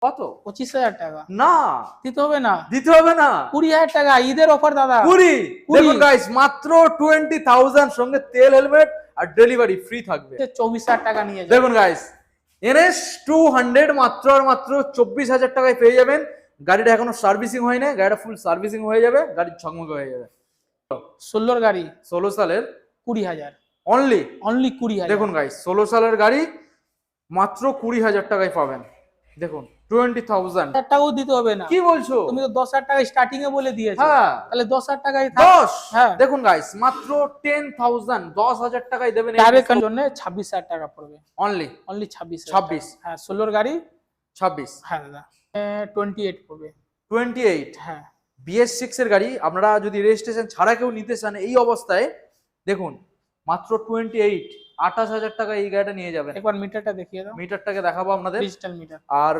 কত? 25,000 টাকা। না, দিতে হবে না, দিতে হবে না। 20,000 টাকা ঈদের অফার দাদা। 20। দেখুন গাইস, মাত্র 20,000 সঙ্গে তেল, হেলমেট আর ডেলিভারি ফ্রি থাকবে। 24,000 টাকা নিয়ে যাবেন। দেখুন গাইস, NS 200 মাত্র আর মাত্র 24,000 টাকায় পেয়ে যাবেন। গাড়িটা এখনো সার্ভিসিং হয়নি, গাড়িটা ফুল সার্ভিসিং হয়ে যাবে, গাড়ি ঝকমকে হয়ে যাবে। 16 গাড়ি 16 সালের 20,000 অনলি। 20,000। দেখুন গাইস, 16 সালের গাড়ি মাত্র 20,000 টাকায় পাবেন। দেখুন 20,000 টাকাও দিতে হবে না। কি বলছো? তুমি তো 10,000 টাকা স্টার্টিং এ বলে দিয়েছো। হ্যাঁ, তাহলে 10,000 টাকাই থাক। 10। হ্যাঁ, দেখুন গাইস, মাত্র 10,000, 10,000 টাকায় দেবেন। ডাইরেক্ট জন্য 26,000 টাকা পড়বে। অনলি 26,000। 26। হ্যাঁ, 16 গাড়ি 26। হ্যাঁ দাদা 28 পড়বে। 28। হ্যাঁ, BS6 এর গাড়ি আপনারা যদি রেজিস্ট্রেশন ছাড়া কেউ নিতে চান এই অবস্থায়, দেখুন মাত্র 28, 28,000 টাকা এই গাড়িটা নিয়ে যাবেন। একবার মিটারটা দেখিয়ে দাও। মিটারটাকে দেখাবো আপনাদের, ডিজিটাল মিটার। আর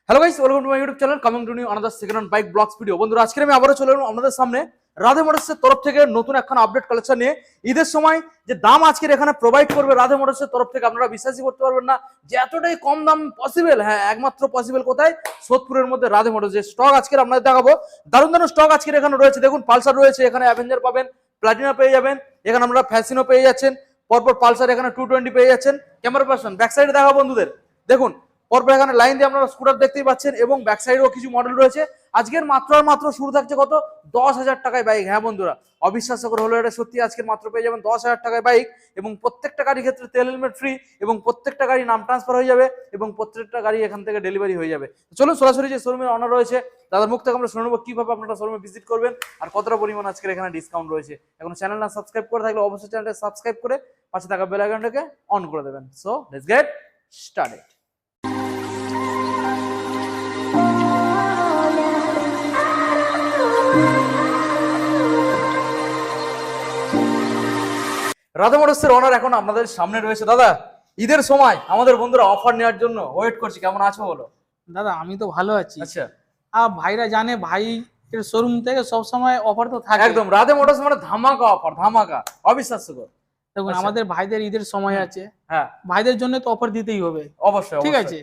hello guys, welcome to my YouTube channel coming to new another second hand bike blogs video. বন্ধুরা, আজকে আমি আবারও চলে এলাম আপনাদের সামনে রাধে মোটরসের তরফ থেকে নতুন একখানা আপডেট কালেকশন নিয়ে। ঈদের সময় যে দাম আজকের এখানে প্রোভাইড করবে রাধে মোটরসের তরফ থেকে, আপনারা বিশ্বাসই করতে পারবেন না যে এতটাই কম দাম পসিবল। হ্যাঁ, একমাত্র পসিবল কোথায়? সোদপুরের মধ্যে রাধে মোটরস। যে স্টক আজকের আপনাদের দেখাবো, দারুণ দারুণ স্টক আজকের এখানে রয়েছে। দেখুন পালসার রয়েছে, এখানে অ্যাভেঞ্জার পাবেন, প্লাটিনা পেয়ে যাবেন, এখানে আমরা ফ্যাসিনো পেয়ে যাচ্ছেন, পরপর পালসার এখানে 220 পেয়ে যাচ্ছেন। ক্যামেরা পার্সন ব্যাক সাইডে দেখাবো বন্ধুদের। দেখুন পরপর এখানে লাইন দিয়ে আপনারা স্কুটার দেখতেই পাচ্ছেন, এবং ব্যাক সাইডেও কিছু মডেল রয়েছে। আজকের মাত্র আর মাত্র শুরু থাকছে কত? 10,000 টাকায় বাইক। হ্যাঁ বন্ধুরা, অবিশ্বাস্যকর হলো এটা সত্যি। আজকের মাত্র পেয়ে যাবেন 10,000 টাকায় বাইক, এবং প্রত্যেকটা গাড়ির ক্ষেত্রে তেল হেলমেট ফ্রি, এবং প্রত্যেকটা গাড়ি নাম ট্রান্সফার হয়ে যাবে, এবং প্রত্যেকটা গাড়ি এখান থেকে ডেলিভারি হয়ে যাবে। চলুন সরাসরি যে শোরুমের অনার রয়েছে দাদার মুখ থেকে আমরা শুনে নেবো কিভাবে আপনারা শোরুমে ভিজিট করবেন আর কতটা পরিমাণ আজকের এখানে ডিসকাউন্ট রয়েছে। এখন চ্যানেল না সাবস্ক্রাইব করে থাকলে অবশ্যই চ্যানেলটা সাবস্ক্রাইব করে পাশে থাকা বেল আইকনটাকে অন করে দেবেন। So let's get started. Radha মোটরসের ওনার এখন আপনাদের সামনে রয়েছে। দাদা, ঈদের সময় আমাদের বন্ধুরা অফার নেওয়ার জন্য ওয়েট করছি, কেমন আছো বলো? দাদা আমি তো ভালো আছি। আচ্ছা, আর ভাইরা জানে ভাই এর শোরুম থেকে সব সময় অফার তো থাকে। একদম রাধে মোটরস মানে ধামাকা অফার, ধামাকা, অবিশ্বাস্যকর। দেখুন আচ্ছা। আমাদের ভাইদের ঈদের সময় আছে, হ্যাঁ ভাইদের জন্য তো অফার দিতেই হবে। অবশ্যই, ঠিক অবশ্যই। আছে,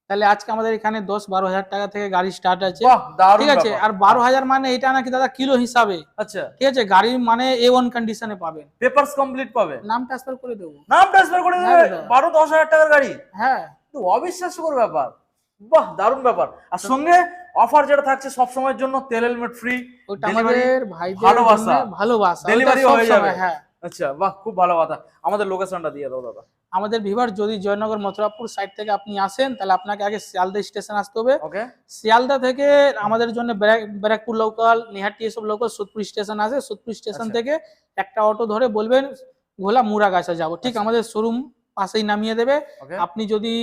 তাহলে আজকে আমাদের এখানে 10-12 হাজার টাকা থেকে গাড়ি স্টার্ট আছে। বাহ, দারুণ ঠিক আছে, ব্যাপার। আর 12,000 মানে এটা নাকি দাদা কিলো হিসাবে। আচ্ছা, ঠিক আছে, গাড়ির মানে A1 কন্ডিশনে পাবেন, পেপারস কমপ্লিট পাবে, নাম ট্রান্সফার করে দেবো। নাম ট্রান্সফার করে হ্যাঁ দেবে। দাদা। 12-10,000 টাকার গাড়ি, হ্যাঁ, তো অবিশ্বাস্যকর ব্যাপার। বাহ, দারুণ ব্যাপার। আর সঙ্গে অফার যেটা থাকছে সব সময়ের জন্য, তেল হেলমেট ফ্রি, ওটা আমাদের ভাইদের ভালোবাসা, জন্য ভালোবাসা, ডেলিভারি ওটা সব হয়ে যাবে। সময়। হ্যাঁ, আচ্ছা, বাহ, খুব ভালো কথা। আমাদের লোকেশনটা দিয়ে দাও দাদা। আমাদের ভিভার যদি জয়নগর মথুরাপুর সাইড থেকে আপনি আসেন, তাহলে আপনাকে আগে শিয়ালদা স্টেশন আসতে হবে। ওকে, শিয়ালদা থেকে আমাদের জন্য ব্যারাকপুর লোকাল, নিহাটি এসব লোকাল, সোদপুর স্টেশন আছে। সোদপুর স্টেশন আচ্ছা। থেকে একটা অটো ধরে বলবেন ঘোলা মুরাগাছা যাবো, ঠিক আচ্ছা। আমাদের শোরুম পাশেই নামিয়ে দেবে। ওকে, আপনি যদি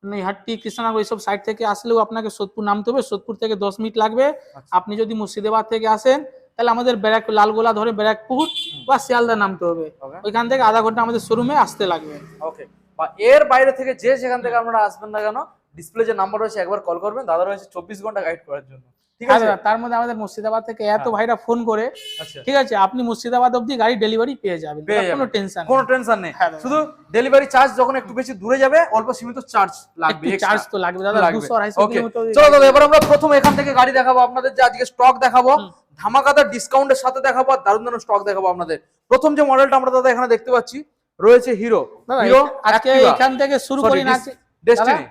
নিহাটি কৃষ্ণনগর এইসব সাইড থেকে আসলেও আপনাকে সোদপুর নামতে হবে, সোদপুর থেকে 10 মিনিট লাগবে। আচ্ছা। আপনি যদি মুর্শিদাবাদ থেকে আসেন তাহলে আমাদের লালগোলা ধরে ব্যারাকপুর বা শিয়ালদা নামতে হবে। ওকে, ওইখান থেকে আধা ঘন্টা আমাদের শোরুমে আসতে লাগবে। ওকে। বা এর বাইরে থেকে যে যেখান থেকে আপনারা আসবেন না কেন, ডিসপ্লে যে নাম্বার রয়েছে একবার কল করবেন, দাদা রয়েছে 24 ঘন্টা গাইড করার জন্য। ঠিক হ্যাঁ আছে। দাদা, তার মধ্যে আমাদের মুর্শিদাবাদ থেকে এত হ্যাঁ। ভাইরা ফোন করে, আচ্ছা, ঠিক আছে, আপনি মুর্শিদাবাদ অবধি গাড়ি ডেলিভারি পেয়ে যাবেন, পেয়ে কোনো যাবেন। টেনশন কোনো টেনশন নেই। হ্যাঁ দাদা। শুধু ডেলিভারি চার্জ যখন একটু বেশি দূরে যাবে, অল্প সীমিত চার্জ লাগবে, একটু চার্জ তো লাগবে দাদা, 200-250 ওকে। কিলোমিটার। চলো দাদা, এবার আমরা প্রথম এখান থেকে গাড়ি দেখাবো আপনাদের, যে আজকে স্টক দেখাবো ধামাকাদার ডিসকাউন্টের সাথে দেখাবো, আর দারুণ দারুণ স্টক দেখাবো আপনাদের। প্রথম যে মডেলটা আমরা দাদা এখানে দেখতে পাচ্ছি রয়েছে হিরো আজকে এখান থেকে শুরু করি না, ডেস্টিনি।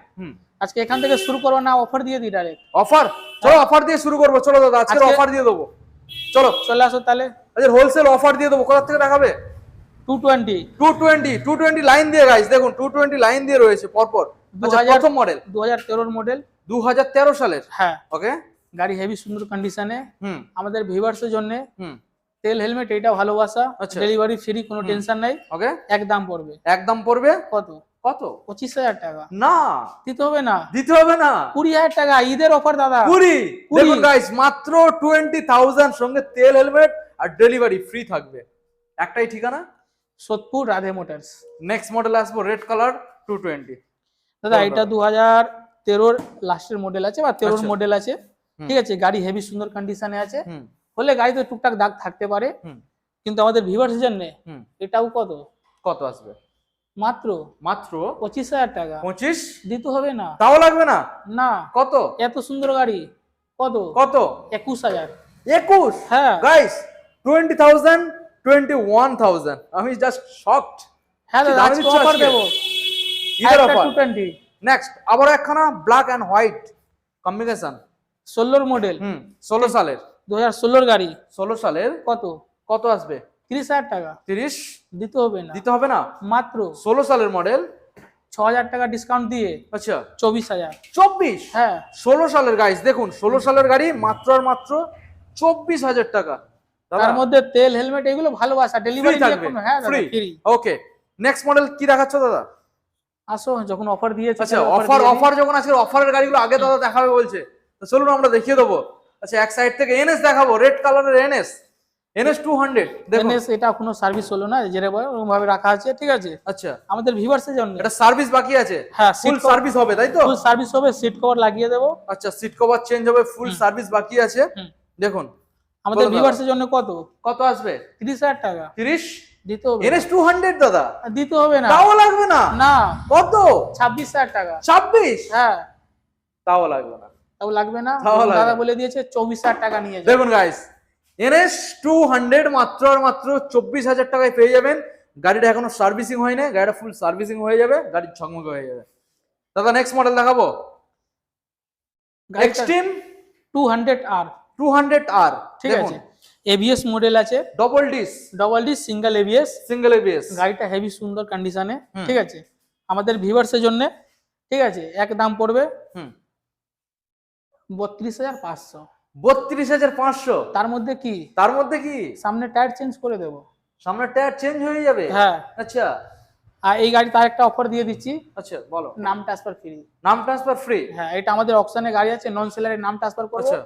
আজকে এখান থেকে শুরু করবো না, অফার দিয়ে দিই ডাইরেক্ট। অফার, চলো অফার দিয়ে শুরু করবো। চলো দাদা, আজকে অফার দিয়ে দেবো। চলো চলে আসো তাহলে। আজকে হোলসেল অফার দিয়ে দেবো। কোথা থেকে দেখাবে? 220 লাইন দিয়ে গাইস, দেখুন 220 লাইন দিয়ে রয়েছে পরপর। আচ্ছা, প্রথম মডেল 2013 মডেল, 2013 সালের। হ্যাঁ ওকে, গাড়ি হেভি সুন্দর কন্ডিশনে। হুম আমাদের ভিউয়ার্স এর জন্য হুম তেল হেলমেট এটা ভালোবাসা, আচ্ছা। ডেলিভারি ফ্রি, কোনো টেনশন নাই। ওকে, একদম পড়বে একদম পড়বে কত? কত? 25,000 টাকা। না, দিতে হবে না, দিতে হবে না, 20,000 টাকা ঈদের অফার দাদা। 20। দেখুন গাইস, মাত্র 20,000 সঙ্গে তেল হেলমেট আর ডেলিভারি ফ্রি থাকবে। একটাই ঠিকানা, Sodepur Radhe motors. Next model আসবো রেড কালার 220। দাদা এটা 2013 লাস্টের মডেল আছে বা 13 আচ্ছা। মডেল আছে। ঠিক আছে, গাড়ি হেভি সুন্দর কন্ডিশনে আছে। হুম হলে গাড়িতে টুকটাক দাগ থাকতে পারে, হুম কিন্তু আমাদের ভিউয়ার্স এর জন্য হুম এটাও কত? কত আসবে? মাত্র মাত্র 25,000 টাকা 25, দিতে হবে না। তাও লাগবে না? না, কত? এত সুন্দর গাড়ি কত? কত? 21,000। 21? হ্যাঁ গাইস 20,000, 21,000, আমি জাস্ট শকড। হ্যাঁ কি দাদা, দামে আজকে দিচ্ছ অফার আজকে? দেবো। ঈদের একটা অফার। 220 নেক্সট আবার একখানা black and white combination. 16 model, 16 সালের। 2016 গাড়ি। 16 সালের কত? কত আসবে? 30,000 টাকা 30? দিতে হবে না। দিতে হবে না? মাত্র 16 সালের মডেল। 6,000 টাকা ডিসকাউন্ট দিয়ে আচ্ছা 24,000। 24? হ্যাঁ 16 সালের গাইস, দেখুন 16 সালের গাড়ি মাত্র আর মাত্র 24,000 টাকা। দাদা তার মধ্যে তেল হেলমেট এগুলো ভালোবাসা, ফ্রি ডেলিভারি নিয়ে থাকবে? কোনো। হ্যাঁ দাদা ফ্রি? ফ্রি। ওকে, নেক্সট মডেল কি দেখাচ্ছ দাদা? আসো, যখন অফার দিয়েছে আচ্ছা তাহলে অফার, দিয়ে দিই। অফার যখন আছে অফারের গাড়িগুলো আগে দাদা দেখাবে বলছে, তো চলুন আমরা দেখিয়ে দেবো। আচ্ছা এক সাইড থেকে এনএস দেখাবো, রেড কালারের এনএস 200 দেখুন। NS এটা কোনো সার্ভিস হলো না, যেরকম ভাবে রাখা আছে, ঠিক আছে। আচ্ছা আমাদের ভিউয়ার্সের জন্য এটা সার্ভিস বাকি আছে? হ্যাঁ, ফুল seat cover- সার্ভিস হবে তাই তো? ফুল সার্ভিস হবে, সিট কভার লাগিয়ে দেবো। আচ্ছা সিট কভার চেঞ্জ হবে, ফুল সার্ভিস বাকি আছে। হুম। দেখুন আমাদের বলো ভিউয়ার্সের জন্য কত? কত আসবে? 30,000 টাকা 30? দিতে হবে। এনএস 200 দাদা, দিতে হবে না। তাও লাগবে না? না, কত? 26,000 টাকা। 26? হ্যাঁ, তাও লাগবে না। তাও লাগবে না। তাও লাগবে দাদা না। বলে দিয়েছে 24,000 টাকা নিয়ে যাবে। দেখুন গাইস, এনএস 200 মাত্র আর মাত্র 24,000 টাকায় পেয়ে যাবেন। গাড়িটা এখনো সার্ভিসিং হয়নি, গাড়িটা ফুল সার্ভিসিং হয়ে যাবে, গাড়ি ঝকমকে হয়ে যাবে। দাদা নেক্সট মডেল দেখাবো, এক্সট্রিম 200R, 200R। ঠিক আছে। ABS মডেল আছে, double disc, double D single ABS। Single ABS. গাড়িটা হেভি সুন্দর কন্ডিশনে, হুম। ঠিক আছে। আমাদের ভিউয়ার্সের জন্য, ঠিক আছে, এক দাম পড়বে 32,500। 32,500? তার মধ্যে কি? তার মধ্যে কি? সামনে টায়ার চেঞ্জ করে দেবো। সামনের টায়ার চেঞ্জ হয়ে যাবে? হ্যাঁ, আচ্ছা আর এই গাড়ি তার একটা অফার দিয়ে দিচ্ছি, আচ্ছা বলো। নাম ট্রান্সফার ফ্রি। নাম ট্রান্সফার ফ্রি? হ্যাঁ, এটা আমাদের অকশনে গাড়ি আছে, নন সেলারের নাম ট্রান্সফার করবো, আচ্ছা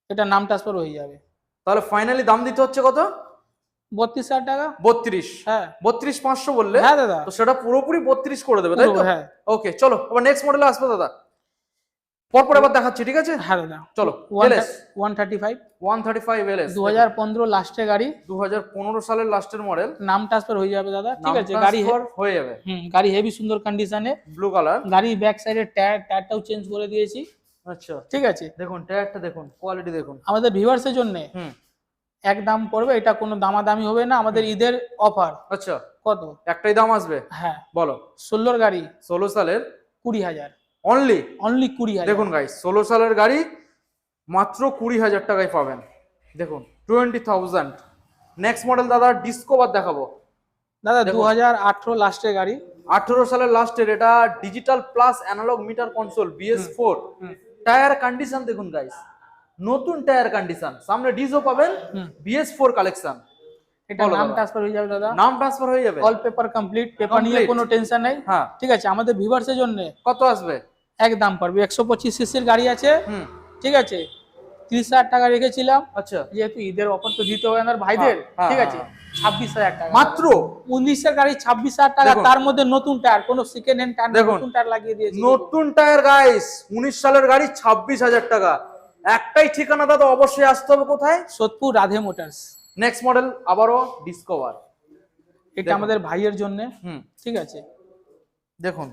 এটা নাম ট্রান্সফার হয়ে যাবে। তাহলে ফাইনালি দাম দিতে হচ্ছে কত? 32,000 টাকা। 32? হ্যাঁ 32,500 বললে? হ্যাঁ দাদা, তো সেটা পুরোপুরি 32 করে দেবে তাই পুরো, তো? হ্যাঁ ওকে চলো আবার নেক্সট মডেলে আসবো দাদা, পরপর আবার দেখাচ্ছি, ঠিক আছে? হ্যাঁ দাদা। চলো 135 135 LS 2015 লাস্টের গাড়ি, 2015 সালের লাস্টের মডেল। নাম ট্রান্সফার হয়ে যাবে দাদা, ঠিক নাম আছে। গাড়ি ট্রান্সফার হয়ে যাবে। গাড়ি হেভি সুন্দর কন্ডিশনে, ব্লু কালার। গাড়ি ব্যাক সাইডের টায়ারটাও চেঞ্জ করে দিয়েছি, আচ্ছা ঠিক আছে। দেখুন টায়ারটা দেখুন, কোয়ালিটি দেখুন। আমাদের ভিউয়ার্সের জন্য হুম এক দাম পড়বে, এটা কোনো দামাদামি হবে না, আমাদের ঈদের অফার। আচ্ছা কত? একটাই দাম আসবে? হ্যাঁ, বলো। 16 গাড়ি 16 সালের 20,000, অনলি? অনলি 20,000। দেখুন গাইস 16 সালের গাড়ি মাত্র 20,000 টাকায় পাবেন। দেখুন 20,000। নেক্সট মডেল দাদা ডিসকভার দেখাবো দাদা দেখুন। 2018 লাস্টের গাড়ি, 18 সালের লাস্টের, এটা digital plus analog meter console BS4। Tyre condition দেখুন গাইস, নতুন টায়ার কন্ডিশন, সামনে ডিজও পাবেন, BS4 কালেকশন। এটা বলো নাম দাদা। ট্রান্সফার হয়ে যাবে দাদা, নাম ট্রান্সফার হয়ে যাবে? অল পেপার কমপ্লিট, পেপার নিয়ে Complete। কোনো টেনশন নেই, হ্যাঁ ঠিক আছে। আমাদের ভিউয়ার্সের জন্য কত আসবে? এক দাম পড়বে, 125 সিসির গাড়ি আছে, হুম ঠিক আছে। 30,000 টাকা রেখেছিলাম, আচ্ছা যেহেতু ঈদের অফার তো দিতে হবে আমার ভাইদের, হ্যাঁ, ঠিক হ্যাঁ, আছে। হ্যাঁ। 26,000 টাকা মাত্র 19 এর গাড়ি, 26,000 টাকা। দেখুন। তার মধ্যে নতুন টায়ার, কোনো সেকেন্ড হ্যান্ড টায়ার, দেখুন। নতুন টায়ার লাগিয়ে দিয়েছি। নতুন টায়ার গাইস, 19 সালের গাড়ি 26,000 টাকা। একটাই ঠিকানা দাদা, অবশ্যই আসতে হবে কোথায়? Sodepur Radhe motors. Next model আবারও ডিসকভার। এটা আমাদের ভাইয়ের জন্য, হুম ঠিক আছে। দেখুন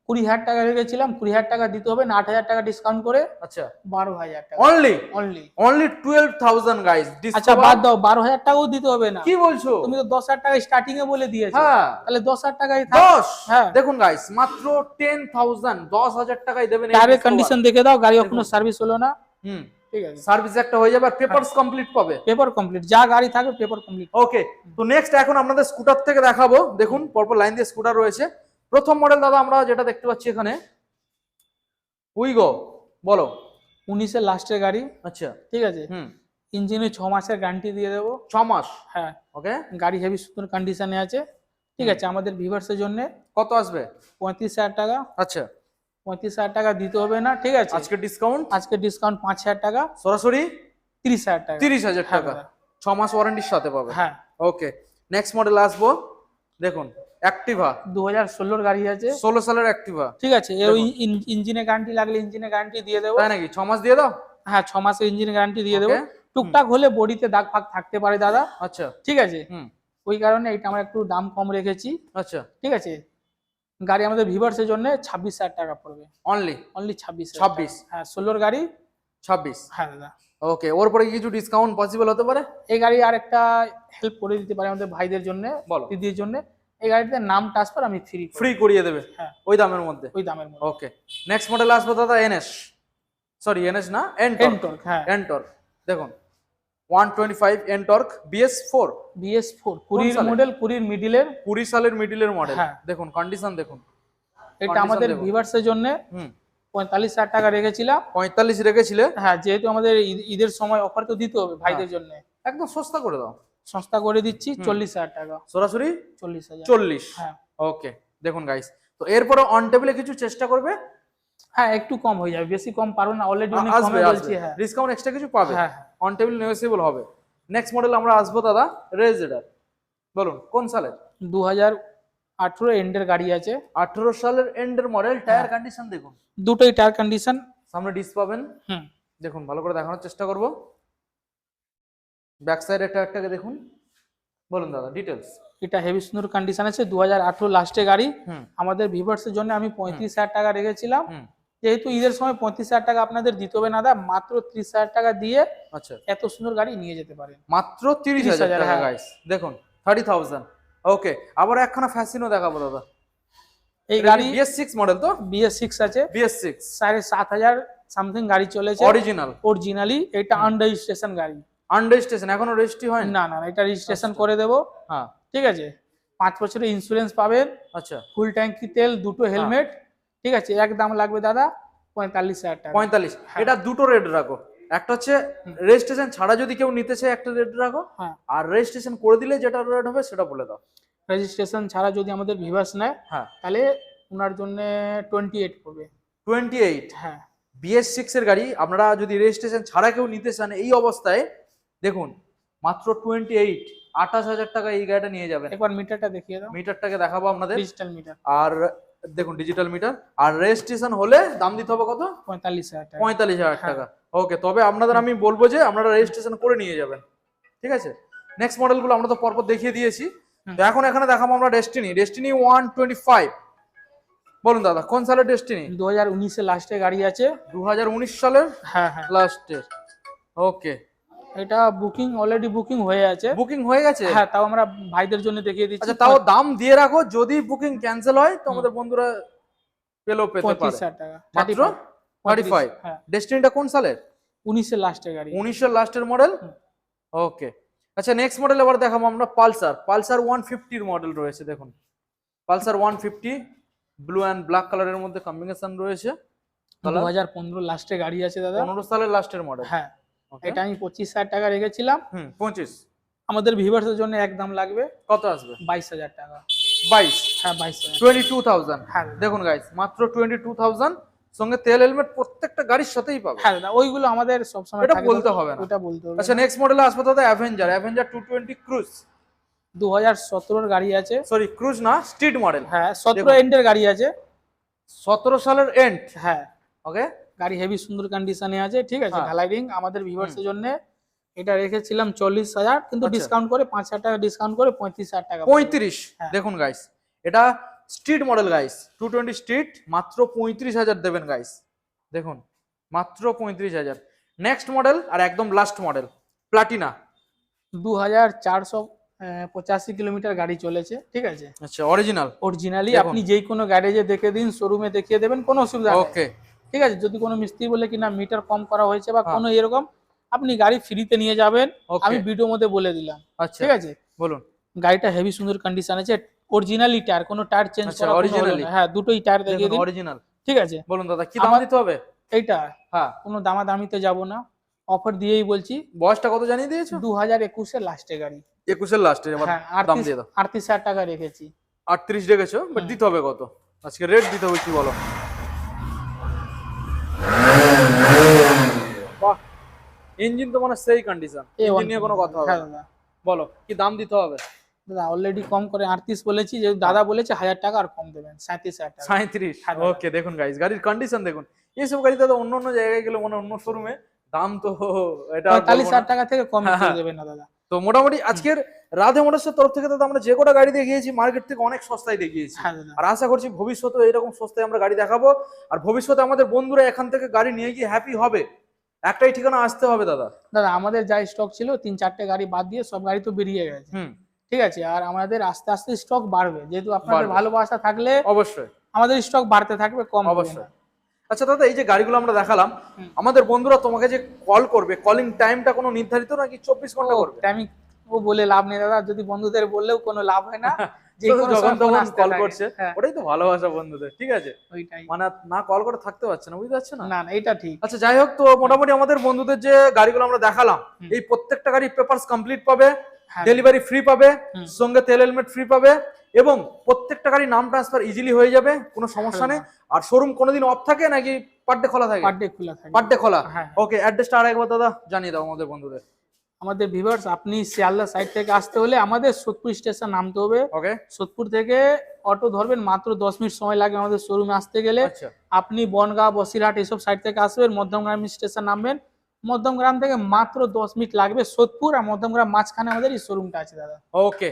20,000 টাকা রেখেছিলাম, 20,000 টাকা দিতে হবে না, 8,000 টাকা ডিসকাউন্ট করে আচ্ছা 12,000 টাকা অনলি অনলি। 12,000 গাইস। আচ্ছা বাদ দাও, 12,000 টাকাও দিতে হবে না। কি বলছো? তুমি তো 10,000 টাকা স্টার্টিং এ বলে দিয়েছো, হ্যাঁ তাহলে 10,000 টাকাই থাক। 10? হ্যাঁ। দেখুন গাইস মাত্র 10,000, 10,000 টাকায় দেবেন এই টায়ারের Discover। কন্ডিশন দেখে দাও, গাড়ি এখনো সার্ভিস হলো না, হুম ঠিক আছে। সার্ভিস একটা হয়ে যাবে আর পেপারস কমপ্লিট পাবে। পেপার কমপ্লিট, যা গাড়ি থাকবে পেপার কমপ্লিট। ওকে তো নেক্সট এখন আপনাদের স্কুটার থেকে দেখাবো। দেখুন পরপর লাইন দিয়ে স্কুটার রয়েছে। প্রথম মডেল দাদা আমরা যেটা দেখতে পাচ্ছি এখানে উইগো, বলো। 19 এর লাস্টের গাড়ি, আচ্ছা ঠিক আছে। হুম ইঞ্জিনে 6 মাসের গ্যারান্টি দিয়ে দেবো। 6 মাস? হ্যাঁ, ওকে গাড়ি হেভি সুন্দর কন্ডিশনে আছে, ঠিক আছে। আমাদের ভিউয়ার্সের জন্য কত আসবে? 35,000 টাকা। আচ্ছা 35,000 টাকা দিতে হবে না, ঠিক আছে। আজকে ডিসকাউন্ট? আজকে ডিসকাউন্ট 5,000 টাকা, সরাসরি 30,000 টাকা। 30,000 হ্যাঁ টাকা, দাদা। 6 মাস ওয়ারেন্টির সাথে পাবে। হ্যাঁ, ওকে নেক্সট মডেল আসবো। দেখুন অ্যাক্টিভা, 2016 গাড়ি আছে, 16 সালের অ্যাক্টিভা। ঠিক আছে। এর ইঞ্জিনে গ্যারান্টি লাগলে ইঞ্জিনে গ্যারান্টি দিয়ে দেবো। তাই নাকি? 6 মাস দিয়ে দাও? হ্যাঁ, 6 মাসের ইঞ্জিন গ্যারান্টি দিয়ে দেবো। Okay. টুকটাক হলে বডিতে দাগ ফাগ থাকতে পারে দাদা, আচ্ছা ঠিক আছে। হুম ওই কারণে এটা আমরা একটু দাম কম রেখেছি। আচ্ছা, ঠিক আছে, গাড়ি আমাদের ভিভার্সের জন্য 26,000 টাকা পড়বে, অনলি অনলি 26। 26। হ্যাঁ 16 গাড়ি 26। হ্যাঁ দাদা। ওকে, ওর পরে কিছু ডিসকাউন্ট পসিবল হতে পারে? এই গাড়ি আর একটা হেল্প করে দিতে পারে আমাদের ভাইদের জন্য, বলো। দিদির জন্য। এই গাড়িতে নাম ট্রান্সফার আমি ফ্রি করিয়ে দেবে হ্যাঁ ওই দামের মধ্যে? ওই দামের মধ্যে। ওকে, নেক্সট মডেল আসবে দাদা এনএস, সরি এনএস না, এনটর্ক। এনটর্ক, হ্যাঁ এনটর্ক দেখুন 125 এনটর্ক BS4। BS4 20 সালে? মডেল, 20 মিডিলের। 20 সালের মিডিলের মডেল। হ্যাঁ। দেখুন কন্ডিশন দেখুন। এটা Condition আমাদের দেখুন। ভিভার্সের জন্য হুম 45,000 টাকা রেখেছিলাম। 45 রেখেছিলে, হ্যাঁ যেহেতু আমাদের ঈদের সময় অফার তো দিতে হবে ভাইদের জন্য, একদম সস্তা করে দাও। সস্তা করে দিচ্ছি 40,000 টাকা, সরাসরি 40,000। 40। হ্যাঁ ওকে দেখুন গাইস, তো এরপরে অন টেবিলে কিছু চেষ্টা করবে? হ্যাঁ একটু কম হয়ে যাবে, বেশি কম পারো না, অলরেডি অনেক আসবে কমে আসবে বলছি। হ্যাঁ ডিসকাউন্ট এক্সট্রা কিছু পাবে, হ্যাঁ অন টেবিল নেগোসিয়েবল হবে। নেক্সট মডেল আমরা আসবো দাদা রেজেডার, বলুন কোন সালের? 2018 এন্ডের গাড়ি আছে, 18 সালের এন্ডের মডেল। টায়ার কন্ডিশন দেখুন, দুটোই টায়ার কন্ডিশন। সামনে ডিস্ক পাবেন, হুম দেখুন ভালো করে দেখানোর চেষ্টা করব। ব্যাক সাইড টায়ারটাকে দেখুন, বলুন দাদা ডিটেলস। এটা হেভি সুন্দর কন্ডিশন আছে, 2018 লাস্টে গাড়ি। হুম আমাদের ভিভার্সের জন্য আমি 35,000 টাকা রেখেছিলাম। হুম যেহেতু ঈদের সময় 35,000 টাকা আপনাদের দিতে হবে না দা, মাত্র 30,000 টাকা দিয়ে আচ্ছা, এত সুন্দর গাড়ি নিয়ে যেতে পারেন। মাত্র 30,000 টাকা হ্যাঁ। গাইস, দেখুন 30,000। ওকে, আবার একখানা ফ্যাসিনো দেখাবো দাদা। এই গাড়ি BS6 মডেল তো? BS6 আছে, BS6 7,500 সামথিং গাড়ি চলেছে অরিজিনাল। অরিজিনালি। এটা আনরেজিস্ট্রেশন গাড়ি, আনরেজিস্ট্রেশন, এখনো রেজিস্ট্রি হয়নি? না না এটা রেজিস্ট্রেশন করে দেবো। হ্যাঁ ঠিক আছে, 5 বছরের ইন্স্যুরেন্স পাবেন, আচ্ছা, ফুল ট্যাঙ্কি তেল, দুটো হেলমেট। ঠিক আছে, এক দাম লাগবে দাদা 45,000 টাকা। 45। হ্যাঁ। এটা দুটো রেট রাখো, একটা হচ্ছে রেজিস্ট্রেশন ছাড়া যদি কেউ নিতে চায় একটা রেট রাখো, হ্যাঁ আর রেজিস্ট্রেশন করে দিলে যেটা রেট হবে সেটা বলে দাও। রেজিস্ট্রেশন ছাড়া যদি আমাদের ভিভার্স নেয় হ্যাঁ তাহলে ওনার জন্য 28 পড়বে। 28। হ্যাঁ BS6 এর গাড়ি আপনারা যদি রেজিস্ট্রেশন ছাড়া কেউ নিতে চান এই অবস্থায়, দেখুন মাত্র 28, 28,000 টাকা এই গাড়িটা নিয়ে যাবেন। একবার মিটারটা দেখিয়ে দাও, মিটারটাকে দেখাবো আপনাদের, ডিজিটাল মিটার। আর দেখুন ডিজিটাল মিটার। আর রেজিস্ট্রেশন হলে দাম দিতে হবে কত? 45,000 টাকা। 45,000 টাকা। ওকে, তবে আপনাদের আমি বলবো যে আপনারা রেজিস্ট্রেশন করে নিয়ে যাবেন। ঠিক আছে, নেক্সট মডেলগুলো আমরা তো পরপর দেখিয়ে দিয়েছি। তো এখন এখানে দেখাবো আমরা ডেস্টিনি 125। বলুন দাদা কোন সালের ডেস্টিনি? 2019 এর লাস্টে গাড়ি আছে। 2019 সালের হ্যাঁ হ্যাঁ লাস্টের। ওকে, এটা বুকিং অলরেডি বুকিং হয়ে আছে। বুকিং হয়ে গেছে? হ্যাঁ তাও আমরা ভাইদের জন্য দেখিয়ে দিচ্ছি। আচ্ছা, তাও দাম দিয়ে রাখো, যদি বুকিং ক্যান্সেল হয় তো আমাদের বন্ধুরা পেলেও পেতে পারে। 35,000 টাকা মাত্র 35। হ্যাঁ ডেস্টিনিটা কোন সালের? 19 এর লাস্টে গাড়ি। 19 এর লাস্টের মডেল। ওকে, আচ্ছা নেক্সট মডেল এবার দেখাবো আমরা পালসার 150 এর মডেল রয়েছে। দেখুন পালসার 150 ব্লু এন্ড ব্ল্যাক কালারের মধ্যে কম্বিনেশন রয়েছে। 2015 লাস্টে গাড়ি আছে দাদা। 15 সালের লাস্টের মডেল। হ্যাঁ এটা আমি 25,000 টাকা রেখেছিলাম। 25। আমাদের ভিউয়ার্সের জন্য এক দাম লাগবে, কত আসবে? 22,000 টাকা। 22। হ্যাঁ 22,000। 22,000। হ্যাঁ দেখুন গাইস, মাত্র 22,000 সঙ্গে তেল হেলমেট প্রত্যেকটা গাড়ির সাথেই পাবে। হ্যাঁ দাদা ওইগুলো আমাদের সব সময় এটা থাকে বলতে দাদা, হবে না। ওটা বলতে হবে আচ্ছা না। নেক্সট মডেলে আসবে দাদা অ্যাভেঞ্জার 220 ক্রুজ। 2017 এর গাড়ি আছে। সরি ক্রুজ না, স্ট্রিট মডেল। হ্যাঁ 17 এন্ডের গাড়ি আছে। 17 সালের এন্ড। হ্যাঁ ওকে, গাড়ি হেভি সুন্দর কন্ডিশনে আছে। ঠিক আছে, হ্যাঁ। ঢালাই রিং। আমাদের ভিউয়ার্সের জন্য এটা রেখেছিলাম 40,000, কিন্তু আচ্ছা। ডিসকাউন্ট করে 5,000 টাকা ডিসকাউন্ট করে 35,000 টাকা। 35। হ্যাঁ। দেখুন গাইস, এটা স্ট্রিট মডেল গাইস, 220 স্ট্রিট, মাত্র 35,000 দেবেন গাইস। দেখুন মাত্র 35,000। নেক্সট মডেল আর একদম লাস্ট মডেল প্লাটিনা। 2,485 কিলোমিটার গাড়ি চলেছে। ঠিক আছে, আচ্ছা অরিজিনাল। অরিজিনালি দেখুন। আপনি যেই কোনো গ্যারেজে দেখে দিন, শোরুমে দেখিয়ে দেবেন, কোনো অসুবিধা নেই। ওকে, ঠিক আছে, যদি কোনো মিস্ত্রি বলে কিনা মিটার কম করা হয়েছে বা হ্যাঁ। কোনো এরকম, আপনি গাড়ি ফ্রিতে নিয়ে যাবেন। Okay. আমি ভিডিওর মধ্যে বলে দিলাম। আচ্ছা ঠিক আছে, বলুন। গাড়িটা হেভি সুন্দর কন্ডিশন আছে, অরিজিনালি টায়ার, কোনো টায়ার চেঞ্জ আচ্ছা, করা কোনো হলো originally? না। হ্যাঁ দুটোই টায়ার দেখিয়ে দিন। অরিজিনাল। ঠিক আছে, বলুন দাদা কি দাম আমার- দিতে হবে? এইটা হ্যাঁ, কোনো দামাদামিতে যাব না, অফার দিয়েই বলছি। বয়সটা কত জানিয়ে দিয়েছো? 2021 এর লাস্টে গাড়ি। 21 এর লাস্টে। এবার হ্যাঁ দাম দিয়ে দাও। 38,000 টাকা রেখেছি। 38 রেখেছো, বাট দিতে হবে কত? আজকে রেট দিতে হবে কি বলো? বাহ, ইঞ্জিন তো মানে সেই কন্ডিশন, ইঞ্জিন নিয়ে কোনো কথা হবে হ্যাঁ না। দাদা। বলো কি দাম দিতে হবে? দাদা অলরেডি কম করে 38 বলেছি, যে দাদা বলেছে 1,000 টাকা আর কম দেবেন, 37,000 টাকা। 37। হ্যাঁ দাদা। ওকে, দেখুন গাইস গাড়ির কন্ডিশন দেখুন। এইসব গাড়ি দাদা অন্য অন্য জায়গায় গেলে মানে অন্য শোরুমে দাম তো এটা আর বলবো না। 45,000 টাকা থেকে কম হ্যাঁ, করে হ্যাঁ। দেবেন না দাদা। তো মোটামুটি আজকের রাধে মোটরসের তরফ থেকে তো আমরা যে কটা গাড়ি দেখিয়েছি মার্কেট থেকে অনেক সস্তায় দেখিয়েছি, হ্যাঁ দাদা। আর আশা করছি ভবিষ্যতে এরকম সস্তায় আমরা গাড়ি দেখাবো, আর ভবিষ্যতে আমাদের বন্ধুরা এখান থেকে গাড়ি নিয়ে গিয়ে হ্যাপি হবে। একটাই ঠিকানা আসতে হবে দাদা। দাদা আমাদের যা স্টক ছিল 3-4টে গাড়ি বাদ দিয়ে সব গাড়ি তো বেরিয়ে গেছে, হুম, ঠিক আছে। আর আমাদের আস্তে আস্তে স্টক বাড়বে, যেহেতু আপনাদের বাড়বে। ভালোবাসা থাকলে অবশ্যই আমাদের স্টক বাড়তে থাকবে, কম হবে অবশ্যই। না। আচ্ছা দাদা, এই যে গাড়িগুলো আমরা দেখালাম, হুম। আমাদের বন্ধুরা তোমাকে যে কল করবে, কলিং টাইমটা কোনো নির্ধারিত নাকি 24 ঘন্টা করবে? টাইমিং ও বলে লাভ নেই দাদা, যদি বন্ধুদের বললেও কোনো লাভ হয় না, যে তো কোনো যখন সময় ফোন তখন আসতে কল থাকে। করছে, হ্যাঁ, ওটাই তো ভালোবাসা বন্ধুদের, ঠিক আছে। ওইটাই। মানে না কল করে থাকতে পারছে না, বুঝতে পারছে না। না না, এটা ঠিক। আচ্ছা যাই হোক, তো মোটামুটি আমাদের বন্ধুদের যে গাড়িগুলো আমরা দেখালাম, হুম। এই প্রত্যেকটা গাড়ি পেপারস কমপ্লিট পাবে, হ্যাঁ ডেলিভারি ফ্রি পাবে, হুম। সঙ্গে তেল হেলমেট ফ্রি পাবে, এবং প্রত্যেকটা গাড়ি নাম ট্রান্সফার ইজিলি হয়ে যাবে, কোনো সমস্যা নেই। আর শোরুম কোনোদিন অফ থাকে নাকি পার ডে খোলা থাকে? পার ডে খোলা থাকে। পার ডে খোলা। হ্যাঁ। ওকে, অ্যাড্রেসটা আরেকবার দাদা জানিয়ে দাও আমাদের বন্ধুদের। আমাদের ভিউয়ার্স, আপনি শিয়ালদা সাইড থেকে আসতে হলে আমাদের সোদপুর স্টেশন নামতে হবে। ওকে, সোদপুর থেকে অটো ধরবেন, মাত্র 10 মিনিট সময় লাগবে আমাদের শোরুমে আসতে গেলে। আচ্ছা আপনি বনগাঁ, বসিরহাট এইসব সাইড থেকে আসবেন, মধ্যমগ্রাম স্টেশন নামবেন। মধ্যমগ্রাম থেকে মাত্র 10 মিনিট লাগবে সোদপুর, আর মধ্যমগ্রাম মাঝখানে আমাদের এই শোরুমটা আছে দাদা। ওকে।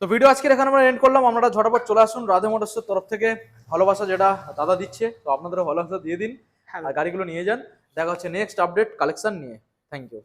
তো ভিডিও আজকের এখানে আমরা এন্ড করলাম। আপনারা ঝটাপট চলে আসুন, রাধে মোটরসের তরফ থেকে ভালোবাসা যেটা দাদা দিচ্ছে, তো আপনাদেরও ভালোবাসা দিয়ে দিন হ্যাঁ আর গাড়িগুলো নিয়ে যান। দেখা হচ্ছে নেক্সট আপডেট কালেকশন নিয়ে। Thank you.